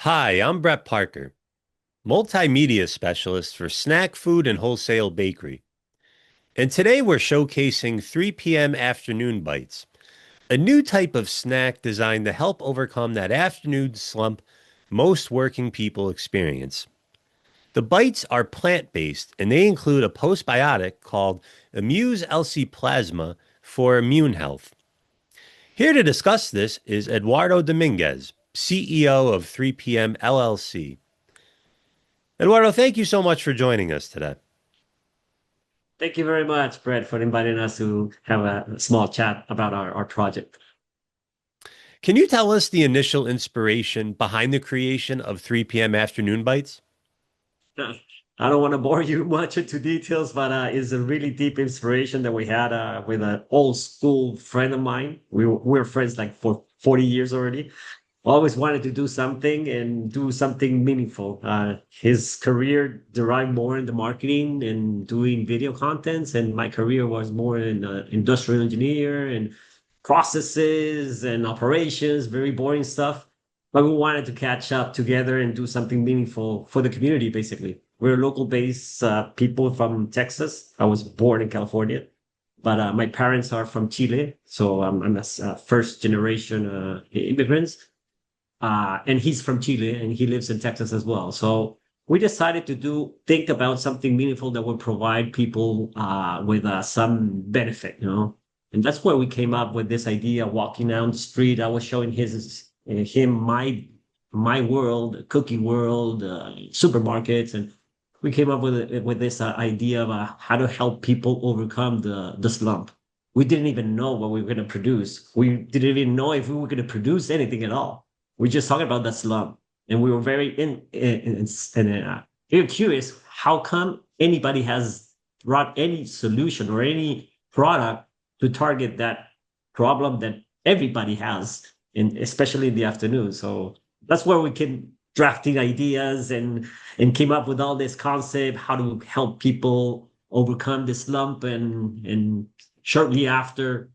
Hi, I'm Brett Parker, multimedia specialist for snack food and wholesale bakery. And today we're showcasing 3 p.m. afternoon bites, a new type of snack designed to help overcome that afternoon slump most working people experience. The bites are plant-based and they include a postbiotic called Amuse LC Plasma for immune health. Here to discuss this is Eduardo Dominguez, CEO of 3PM LLC. Eduardo, thank you so much for joining us today. Thank you very much, Brett, for inviting us to have a small chat about our project. Can you tell us the initial inspiration behind the creation of 3 p.m. afternoon bites? I don't want to bore you much into details, but it's a really deep inspiration that we had with an old school friend of mine. We're friends like for 40 years already. Always wanted to do something and do something meaningful. His career derived more in the marketing and doing video contents, and my career was more in industrial engineer and processes and operations, very boring stuff. But we wanted to catch up together and do something meaningful for the community, basically. We're local based people from Texas. I was born in California, but my parents are from Chile. So I'm a first generation immigrants. And he's from Chile and he lives in Texas as well. So we decided to think about something meaningful that would provide people with some benefit, and that's where we came up with this idea. Walking down the street, I was showing him my world, cookie world, supermarkets, and we came up with this idea of how to help people overcome the slump. We didn't even know what we were going to produce. We didn't even know if we were going to produce anything at all. We just talked about that slump, and we were very curious. How come anybody has brought any solution or any product to target that problem that everybody has, especially in the afternoon? So that's where we came drafting ideas and came up with all this concept, how to help people overcome the slump. And shortly after,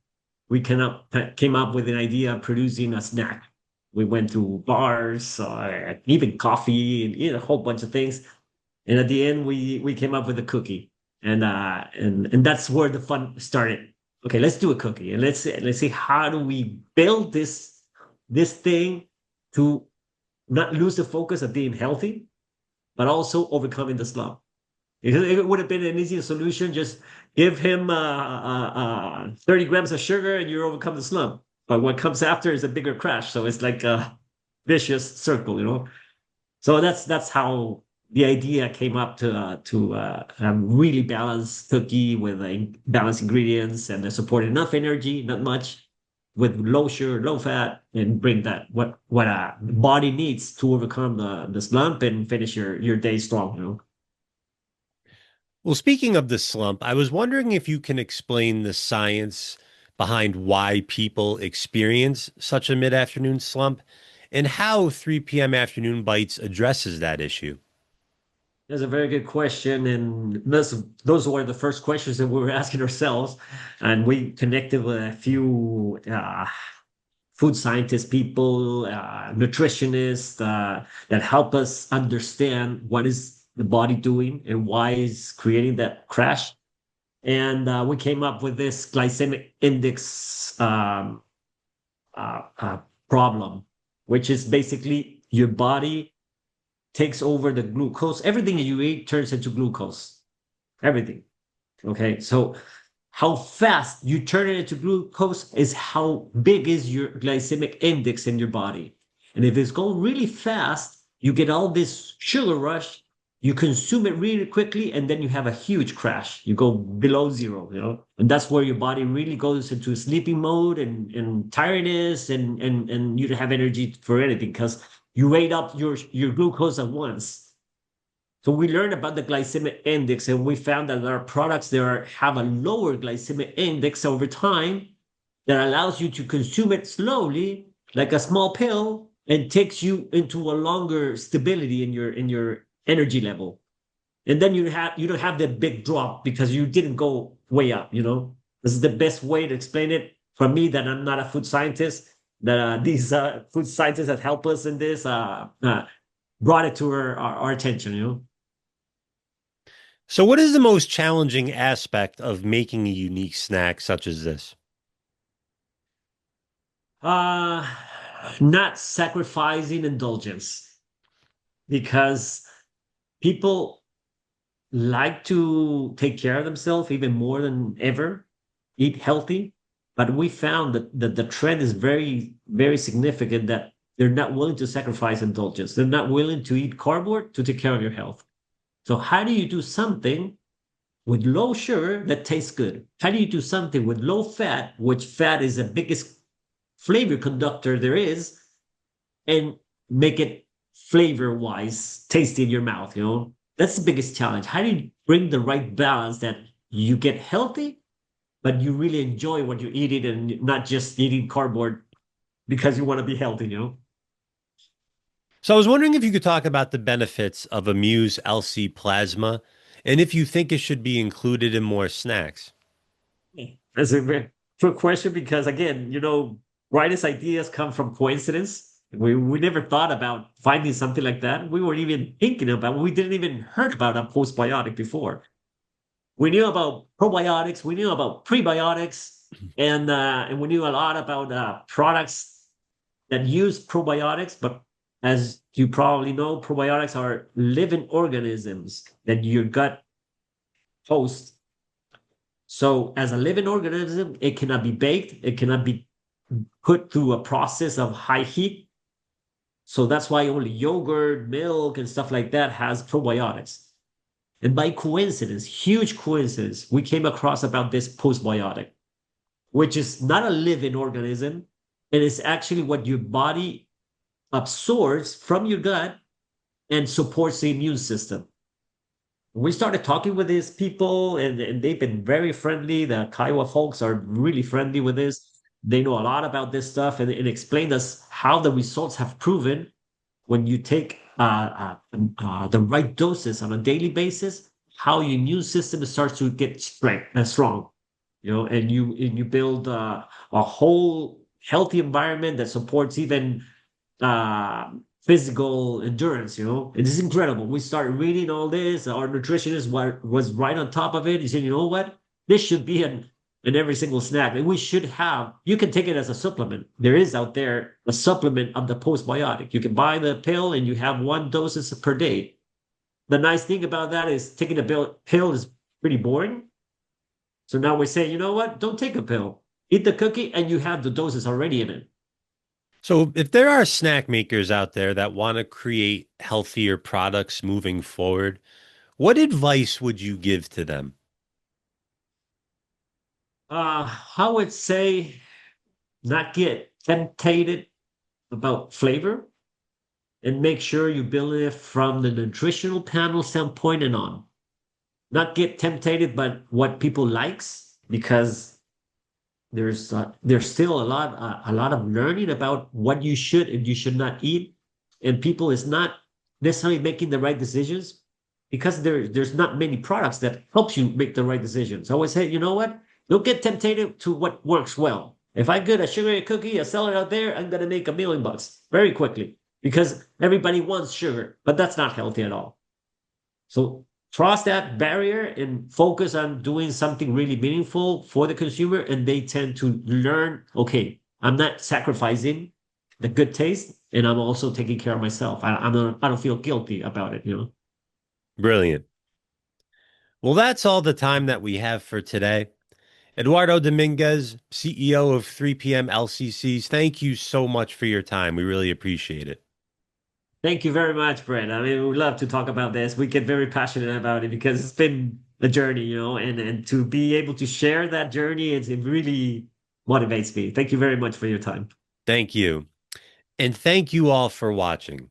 we came up with an idea of producing a snack. We went to bars, even coffee, and a whole bunch of things. And at the end, we came up with a cookie, and that's where the fun started. Okay, let's do a cookie, and let's see how do we build this thing to not lose the focus of being healthy, but also overcoming the slump. It would have been an easier solution. Just give him 30 grams of sugar, and you overcome the slump. But what comes after is a bigger crash. So it's like a vicious circle. So that's how the idea came up to a really balanced cookie with balanced ingredients and support enough energy, not much, with low sugar, low fat, and bring that what a body needs to overcome the slump and finish your day strong. Well, speaking of the slump, I was wondering if you can explain the science behind why people experience such a mid-afternoon slump and how 3 p.m. afternoon bites addresses that issue. That's a very good question, and those were the first questions that we were asking ourselves, and we connected with a few food scientists, people, nutritionists that help us understand what is the body doing and why is creating that crash. And we came up with this glycemic index uh, uh, problem, which is basically your body takes over the glucose. Everything that you eat turns into glucose. Everything. Okay. So how fast you turn it into glucose is how big is your glycemic index in your body. And if it's going really fast, you get all this sugar rush, you consume it really quickly, and then you have a huge crash. You go below zero. And that's where your body really goes into sleeping mode and tiredness, and you don't have energy for anything because you ate up your glucose at once. So we learned about the glycemic index, and we found that there are products that have a lower glycemic index over time that allows you to consume it slowly, like a small pill, and takes you into a longer stability in your energy level. And then you don't have the big drop because you didn't go way up. This is the best way to explain it for me, that I'm not a food scientist, that these food scientists that help us in this brought it to our attention, you know. So, what is the most challenging aspect of making a unique snack such as this? Uh, Not sacrificing indulgence because people like to take care of themselves even more than ever, eat healthy. But we found that the trend is very, very significant that they're not willing to sacrifice indulgence. They're not willing to eat cardboard to take care of your health. So, how do you do something with low sugar that tastes good? How do you do something with low fat, which fat is the biggest flavor conductor there is, and make it flavor wise tasty in your mouth? You know, that's the biggest challenge. How do you bring the right balance that you get healthy, but you really enjoy what you're eating and not just eating cardboard because you want to be healthy, you know? So, I was wondering if you could talk about the benefits of a Muse LC plasma and if you think it should be included in more snacks. That's a very good question because, again, you know, brightest ideas come from coincidence. We never thought about finding something like that. We weren't even thinking about. We didn't even heard about a postbiotic before. We knew about probiotics. We knew about prebiotics, and we knew a lot about products that use probiotics. But as you probably know, probiotics are living organisms that your gut hosts. So, as a living organism, it cannot be baked, it cannot be put through a process of high heat. So, that's why only yogurt, milk, and stuff like that has probiotics. And by coincidence, huge coincidence, we came across about this postbiotic, which is not a living organism. And it's actually what your body absorbs from your gut and supports the immune system. We started talking with these people, and they've been very friendly. The Kiowa folks are really friendly with this. They know a lot about this stuff and explained us how the results have proven when you take the right doses on a daily basis, how your immune system starts to get strong, you know, and you build a whole healthy environment that supports even uh, physical endurance. You know, it is incredible. We started reading all this. Our nutritionist was right on top of it. He said, you know what? This should be in every single snack. And we should have, you can take it as a supplement. There is out there a supplement of the postbiotic. You can buy the pill and you have one doses per day. The nice thing about that is taking a pill is pretty boring. So now we say, you know what? Don't take a pill. Eat the cookie and you have the doses already in it. So, if there are snack makers out there that want to create healthier products moving forward, what advice would you give to them? I would say not get tempted about flavor and make sure you build it from the nutritional panel standpoint and on. Not get tempted by what people likes because there's still a lot of learning about what you should and you should not eat, and people is not necessarily making the right decisions because there's not many products that helps you make the right decisions. So I always say, you know what? Don't get tempted to what works well. If I get a sugary cookie, I sell it out there, I'm gonna make $1 million very quickly because everybody wants sugar, but that's not healthy at all. So cross that barrier and focus on doing something really meaningful for the consumer, and they tend to learn, okay, I'm not sacrificing the good taste, and I'm also taking care of myself. I don't feel guilty about it, you know. Brilliant. Well, that's all the time that we have for today. Eduardo Dominguez, CEO of 3PM LCCs, thank you so much for your time. We really appreciate it. Thank you very much, Brett. I mean, we love to talk about this. We get very passionate about it because it's been a journey, you know, and to be able to share that journey, it really motivates me. Thank you very much for your time. Thank you. And thank you all for watching.